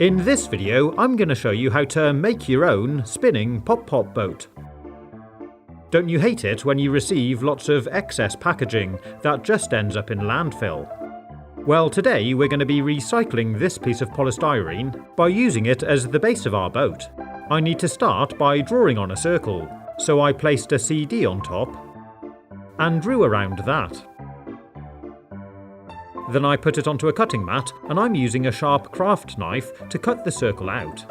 In this video, I'm going to show you how to make your own spinning pop-pop boat. Don't you hate it when you receive lots of excess packaging that just ends up in landfill? Well, today we're going to be recycling this piece of polystyrene by using it as the base of our boat. I need to start by drawing on a circle, so I placed a CD on top and drew around that. Then I put it onto a cutting mat, and I'm using a sharp craft knife to cut the circle out.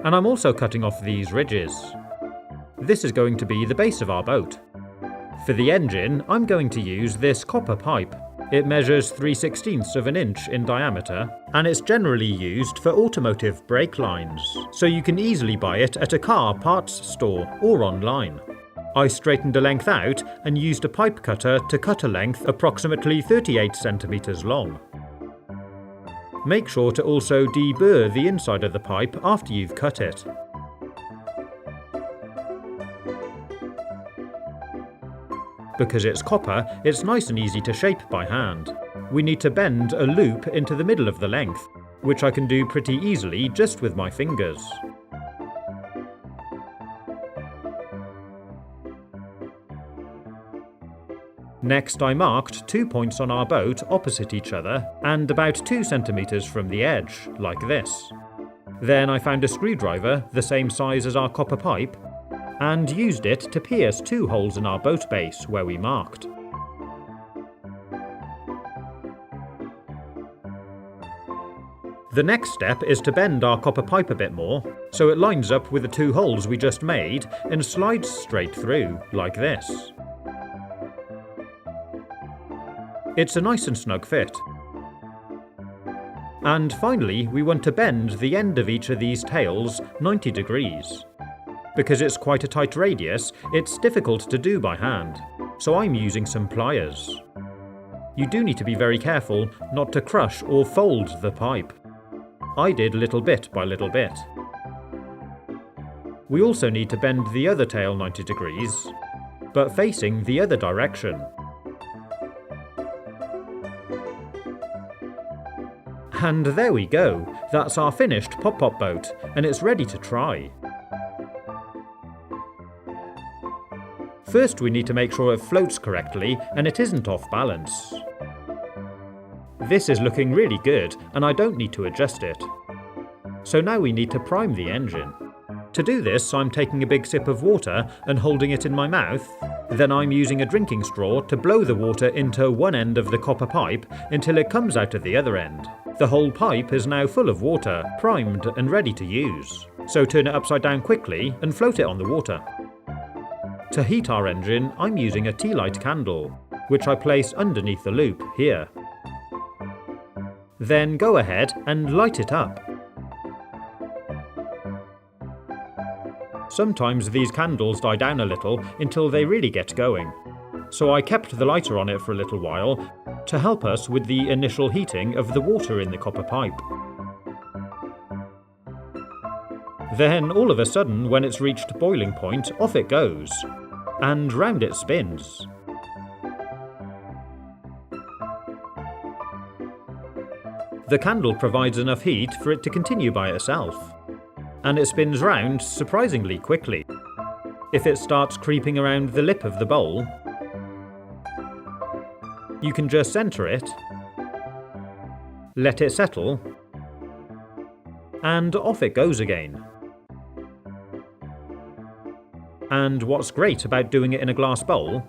And I'm also cutting off these ridges. This is going to be the base of our boat. For the engine, I'm going to use this copper pipe. It measures 3/16 of an inch in diameter, and it's generally used for automotive brake lines, so you can easily buy it at a car parts store or online. I straightened a length out and used a pipe cutter to cut a length approximately 38 centimeters long. Make sure to also deburr the inside of the pipe after you've cut it. Because it's copper, it's nice and easy to shape by hand. We need to bend a loop into the middle of the length, which I can do pretty easily just with my fingers. Next, I marked 2 points on our boat opposite each other and about 2 centimeters from the edge, like this. Then I found a screwdriver the same size as our copper pipe and used it to pierce 2 holes in our boat base where we marked. The next step is to bend our copper pipe a bit more, so it lines up with the 2 holes we just made and slides straight through, like this. It's a nice and snug fit. And finally, we want to bend the end of each of these tails 90 degrees. Because it's quite a tight radius, it's difficult to do by hand, so I'm using some pliers. You do need to be very careful not to crush or fold the pipe. I did little bit by little bit. We also need to bend the other tail 90 degrees, but facing the other direction. And there we go, that's our finished pop-pop boat, and it's ready to try. First we need to make sure it floats correctly and it isn't off balance. This is looking really good, and I don't need to adjust it. So now we need to prime the engine. To do this, I'm taking a big sip of water and holding it in my mouth. Then I'm using a drinking straw to blow the water into one end of the copper pipe until it comes out at the other end. The whole pipe is now full of water, primed and ready to use. So turn it upside down quickly and float it on the water. To heat our engine, I'm using a tea light candle, which I place underneath the loop here. Then go ahead and light it up. Sometimes these candles die down a little until they really get going, so I kept the lighter on it for a little while to help us with the initial heating of the water in the copper pipe. Then all of a sudden, when it's reached boiling point, off it goes, and round it spins. The candle provides enough heat for it to continue by itself, and it spins round surprisingly quickly. If it starts creeping around the lip of the bowl, you can just center it, let it settle, and off it goes again. And what's great about doing it in a glass bowl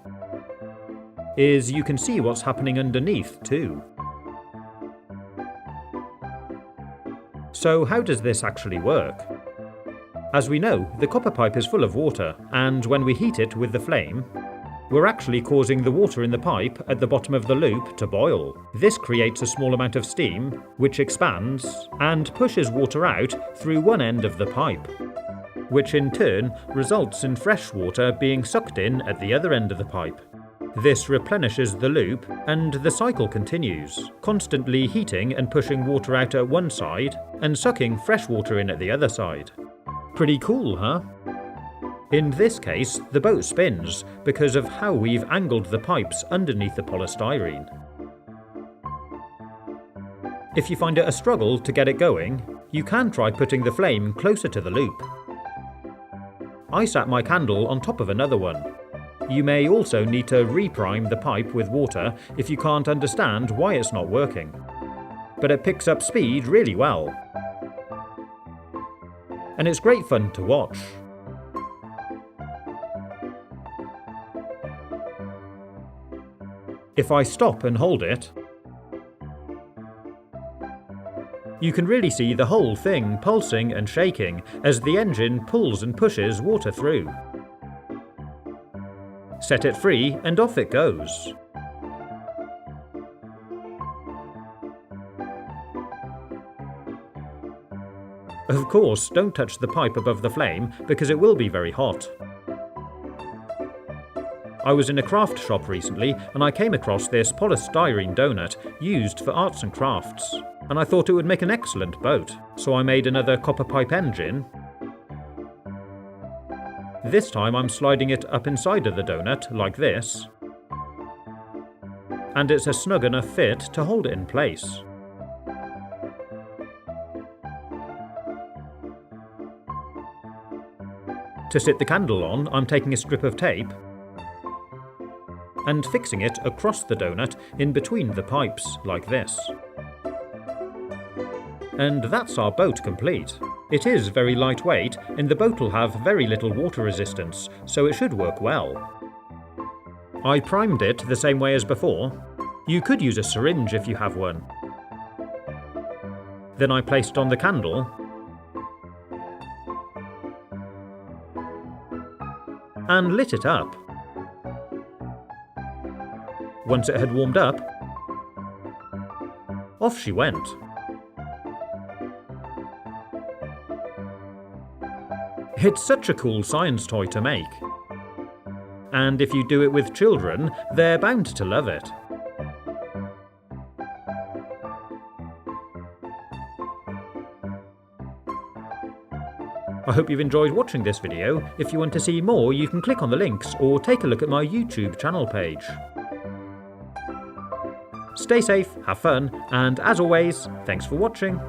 is you can see what's happening underneath too. So how does this actually work? As we know, the copper pipe is full of water, and when we heat it with the flame, we're actually causing the water in the pipe at the bottom of the loop to boil. This creates a small amount of steam, which expands and pushes water out through one end of the pipe, which in turn results in fresh water being sucked in at the other end of the pipe. This replenishes the loop, and the cycle continues, constantly heating and pushing water out at one side and sucking fresh water in at the other side. Pretty cool, huh? In this case, the boat spins because of how we've angled the pipes underneath the polystyrene. If you find it a struggle to get it going, you can try putting the flame closer to the loop. I sat my candle on top of another one. You may also need to reprime the pipe with water if you can't understand why it's not working. But it picks up speed really well. And it's great fun to watch. If I stop and hold it, you can really see the whole thing pulsing and shaking as the engine pulls and pushes water through. Set it free and off it goes. Of course, don't touch the pipe above the flame because it will be very hot. I was in a craft shop recently and I came across this polystyrene donut used for arts and crafts, and I thought it would make an excellent boat, so I made another copper pipe engine. This time I'm sliding it up inside of the donut like this, and it's a snug enough fit to hold it in place. To sit the candle on, I'm taking a strip of tape and fixing it across the donut in between the pipes, like this. And that's our boat complete. It is very lightweight, and the boat will have very little water resistance, so it should work well. I primed it the same way as before. You could use a syringe if you have one. Then I placed on the candle and lit it up. Once it had warmed up, off she went. It's such a cool science toy to make. And if you do it with children, they're bound to love it. I hope you've enjoyed watching this video. If you want to see more, you can click on the links or take a look at my YouTube channel page. Stay safe, have fun, and as always, thanks for watching.